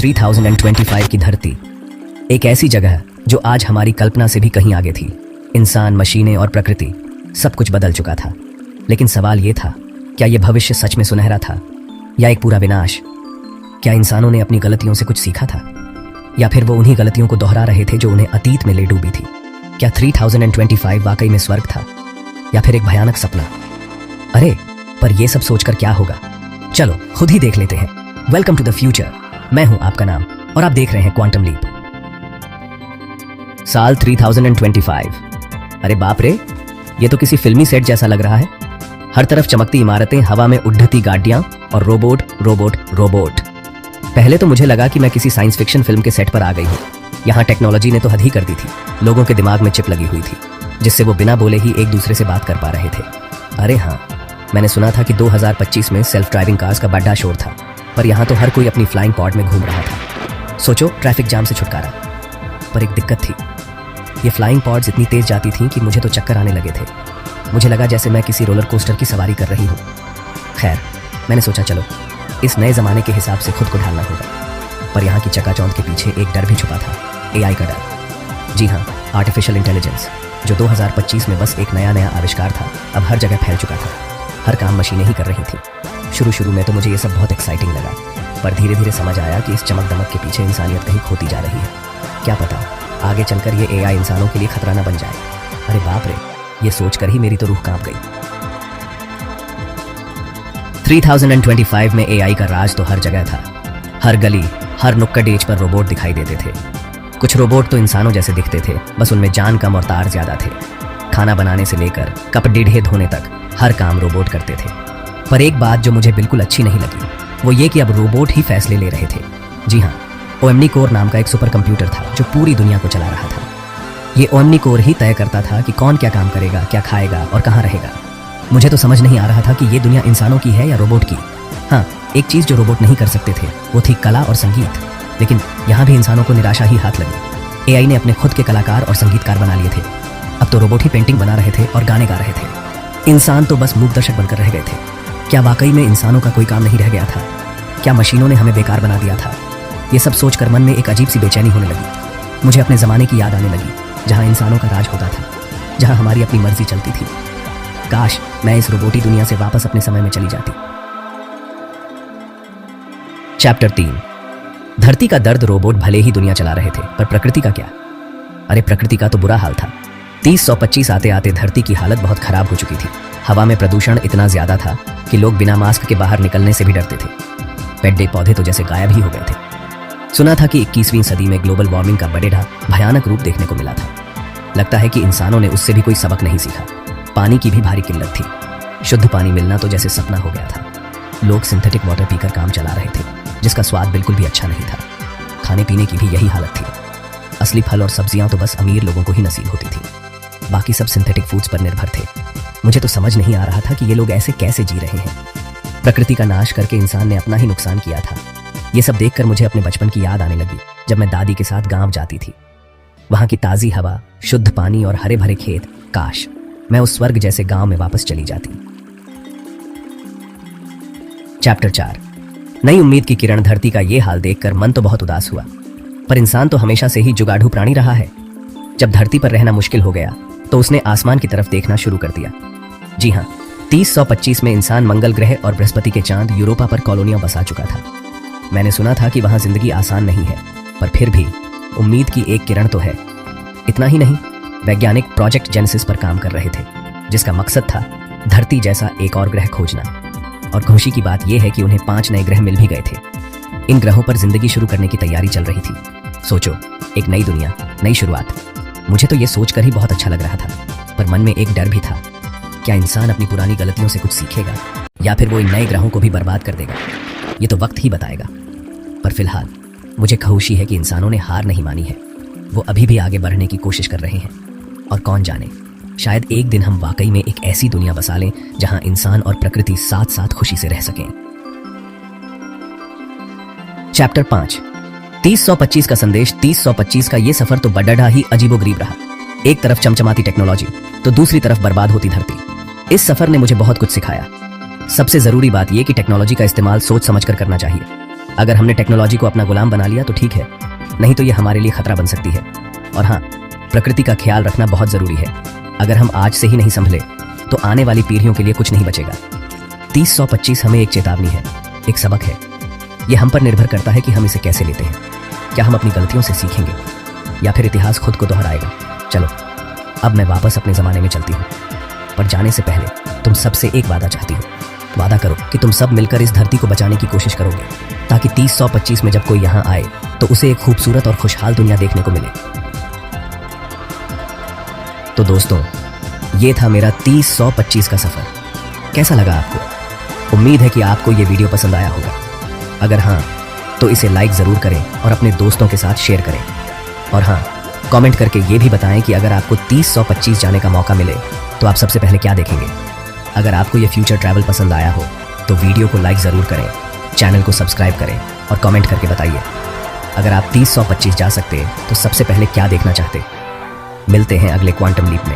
3025 की धरती, एक ऐसी जगह जो आज हमारी कल्पना से भी कहीं आगे थी। इंसान, मशीनें और प्रकृति, सब कुछ बदल चुका था। लेकिन सवाल ये था, क्या यह भविष्य सच में सुनहरा था या एक पूरा विनाश? क्या इंसानों ने अपनी गलतियों से कुछ सीखा था, या फिर वो उन्हीं गलतियों को दोहरा रहे थे जो उन्हें अतीत में ले डूबी थी? क्या 3025 वाकई में स्वर्ग था या फिर एक भयानक सपना? अरे पर यह सब सोचकर क्या होगा, चलो खुद ही देख लेते हैं। Welcome to the future. मैं हूं आपका नाम और आप देख रहे हैं क्वांटम लीप। साल 3025। अरे बाप रे, ये तो किसी फिल्मी सेट जैसा लग रहा है। हर तरफ चमकती इमारतें, हवा में उड़ती गाड़ियां और रोबोट रोबोट रोबोट। पहले तो मुझे लगा कि मैं किसी साइंस फिक्शन फिल्म के सेट पर आ गई हूँ। यहाँ टेक्नोलॉजी ने तो हद ही कर दी थी। लोगों के दिमाग में चिप लगी हुई थी जिससे वो बिना बोले ही एक दूसरे से बात कर पा रहे थे। अरे हाँ, मैंने सुना था कि 2025 में सेल्फ ड्राइविंग कार्स का बड़ा शोर था, पर यहाँ तो हर कोई अपनी फ्लाइंग पॉड में घूम रहा था। सोचो, ट्रैफिक जाम से छुटकारा। पर एक दिक्कत थी, ये फ्लाइंग पॉड्स इतनी तेज जाती थीं कि मुझे तो चक्कर आने लगे थे। मुझे लगा जैसे मैं किसी रोलर कोस्टर की सवारी कर रही हूँ। खैर, मैंने सोचा चलो इस नए ज़माने के हिसाब से खुद को ढालना होगा। पर यहाँ की चकाचौंध के पीछे एक डर भी छुपा था, AI का डर। जी हाँ, आर्टिफिशियल इंटेलिजेंस, जो 2025 में बस एक नया आविष्कार था, अब हर जगह फैल चुका था। हर काम मशीनें ही कर रही थी। शुरू में तो मुझे ये सब बहुत एक्साइटिंग लगा, पर धीरे धीरे समझ आया कि इस चमक दमक के पीछे इंसानियत कहीं खोती जा रही है। क्या पता आगे चलकर ये AI इंसानों के लिए खतरा न बन जाए। अरे बाप रे, ये सोचकर ही मेरी तो रूह कांप गई। 3025 में AI का राज तो हर जगह था। हर गली, हर नुक्कड़ एज पर रोबोट दिखाई देते थे। कुछ रोबोट तो इंसानों जैसे दिखते थे, बस उनमें जान कम और तार ज्यादा थे। खाना बनाने से लेकर कपड़े धोने तक हर काम रोबोट करते थे। पर एक बात जो मुझे बिल्कुल अच्छी नहीं लगी, वो ये कि अब रोबोट ही फैसले ले रहे थे। जी हाँ, ओमनी कोर नाम का एक सुपर कंप्यूटर था जो पूरी दुनिया को चला रहा था। ये ओमनी कोर ही तय करता था कि कौन क्या काम करेगा, क्या खाएगा और कहाँ रहेगा। मुझे तो समझ नहीं आ रहा था कि ये दुनिया इंसानों की है या रोबोट की। हाँ, एक चीज़ जो रोबोट नहीं कर सकते थे वो थी कला और संगीत। लेकिन यहाँ भी इंसानों को निराशा ही हाथ लगी। AI ने अपने खुद के कलाकार और संगीतकार बना लिए थे। अब तो रोबोट ही पेंटिंग बना रहे थे और गाने गा रहे थे। इंसान तो बस मूक दर्शक बनकर रह गए थे। क्या वाकई में इंसानों का कोई काम नहीं रह गया था? क्या मशीनों ने हमें बेकार बना दिया था? ये सब सोचकर मन में एक अजीब सी बेचैनी होने लगी। मुझे अपने ज़माने की याद आने लगी, जहाँ इंसानों का राज होता था, जहाँ हमारी अपनी मर्जी चलती थी। काश मैं इस रोबोटी दुनिया से वापस अपने समय में चली जाती। चैप्टर 3। धरती का दर्द। रोबोट भले ही दुनिया चला रहे थे, पर प्रकृति का क्या? अरे प्रकृति का तो बुरा हाल था। 3025 आते आते धरती की हालत बहुत खराब हो चुकी थी। हवा में प्रदूषण इतना ज्यादा था कि लोग बिना मास्क के बाहर निकलने से भी डरते थे। पेड़ पौधे तो जैसे गायब ही हो गए थे। सुना था कि 21वीं सदी में ग्लोबल वार्मिंग का बड़ेढा भयानक रूप देखने को मिला था। लगता है कि इंसानों ने उससे भी कोई सबक नहीं सीखा। पानी की भी भारी किल्लत थी। शुद्ध पानी मिलना तो जैसे सपना हो गया था। लोग सिंथेटिक वाटर पीकर काम चला रहे थे, जिसका स्वाद बिल्कुल भी अच्छा नहीं था। खाने पीने की भी यही हालत थी। असली फल और सब्जियां तो बस अमीर लोगों को ही नसीब होती थी, बाकी सब सिंथेटिक फूड्स पर निर्भर थे। मुझे तो समझ नहीं आ रहा था कि ये लोग ऐसे कैसे जी रहे हैं। प्रकृति का नाश करके इंसान ने अपना ही नुकसान किया था। ये सब देखकर मुझे अपने बचपन की याद आने लगी, जब मैं दादी के साथ गांव जाती थी। वहां की ताजी हवा, शुद्ध पानी और हरे भरे खेत। काश मैं उस स्वर्ग जैसे गांव में वापस चली जाती। चैप्टर 4। नई उम्मीद की किरण। धरती का ये हाल देखकर मन तो बहुत उदास हुआ, पर इंसान तो हमेशा से ही जुगाड़ू प्राणी रहा है। जब धरती पर रहना मुश्किल हो गया तो उसने आसमान की तरफ देखना शुरू कर दिया। जी हाँ, 3025 में इंसान मंगल ग्रह और बृहस्पति के चांद यूरोपा पर कॉलोनियां बसा चुका था। मैंने सुना था कि वहां जिंदगी आसान नहीं है, पर फिर भी उम्मीद की एक किरण तो है। इतना ही नहीं, वैज्ञानिक प्रोजेक्ट जेनेसिस पर काम कर रहे थे, जिसका मकसद था धरती जैसा एक और ग्रह खोजना। और खुशी की बात यह है कि उन्हें 5 नए ग्रह मिल भी गए थे। इन ग्रहों पर जिंदगी शुरू करने की तैयारी चल रही थी। सोचो, एक नई दुनिया, नई शुरुआत। मुझे तो ये सोचकर ही बहुत अच्छा लग रहा था, पर मन में एक डर भी था। क्या इंसान अपनी पुरानी गलतियों से कुछ सीखेगा, या फिर वो इन नए ग्रहों को भी बर्बाद कर देगा? ये तो वक्त ही बताएगा। पर फिलहाल मुझे खुशी है कि इंसानों ने हार नहीं मानी है। वो अभी भी आगे बढ़ने की कोशिश कर रहे हैं। और कौन जाने, शायद एक दिन हम वाकई में एक ऐसी दुनिया बसा लें जहां इंसान और प्रकृति साथ साथ खुशी से रह सकें। चैप्टर 5। 3025 का संदेश। 3025 का ये सफर तो बड़ा ही अजीबोगरीब रहा। एक तरफ चमचमाती टेक्नोलॉजी तो दूसरी तरफ बर्बाद होती धरती। इस सफर ने मुझे बहुत कुछ सिखाया। सबसे जरूरी बात यह कि टेक्नोलॉजी का इस्तेमाल सोच समझकर करना चाहिए। अगर हमने टेक्नोलॉजी को अपना गुलाम बना लिया तो ठीक है, नहीं तो ये हमारे लिए खतरा बन सकती है। और हाँ, प्रकृति का ख्याल रखना बहुत जरूरी है। अगर हम आज से ही नहीं संभले तो आने वाली पीढ़ियों के लिए कुछ नहीं बचेगा। 30-125 हमें एक चेतावनी है, एक सबक है। ये हम पर निर्भर करता है कि हम इसे कैसे लेते हैं। क्या हम अपनी गलतियों से सीखेंगे या फिर इतिहास खुद को दोहराएगा। चलो अब मैं वापस अपने ज़माने में चलती हूँ, पर जाने से पहले तुम सबसे एक वादा चाहती हूँ। वादा करो कि तुम सब मिलकर इस धरती को बचाने की कोशिश करोगे, ताकि 30-125 में जब कोई यहाँ आए तो उसे एक खूबसूरत और खुशहाल दुनिया देखने को मिले। तो दोस्तों, ये था मेरा 30-125 का सफ़र। कैसा लगा आपको? उम्मीद है कि आपको ये वीडियो पसंद आया होगा। अगर हाँ, तो इसे लाइक ज़रूर करें और अपने दोस्तों के साथ शेयर करें। और हाँ, कमेंट करके ये भी बताएं कि अगर आपको 30-125 जाने का मौका मिले तो आप सबसे पहले क्या देखेंगे। अगर आपको ये फ्यूचर ट्रैवल पसंद आया हो तो वीडियो को लाइक ज़रूर करें, चैनल को सब्सक्राइब करें और कमेंट करके बताइए अगर आप 30-125 जा सकते तो सबसे पहले क्या देखना चाहते। मिलते हैं अगले क्वांटम लीप में।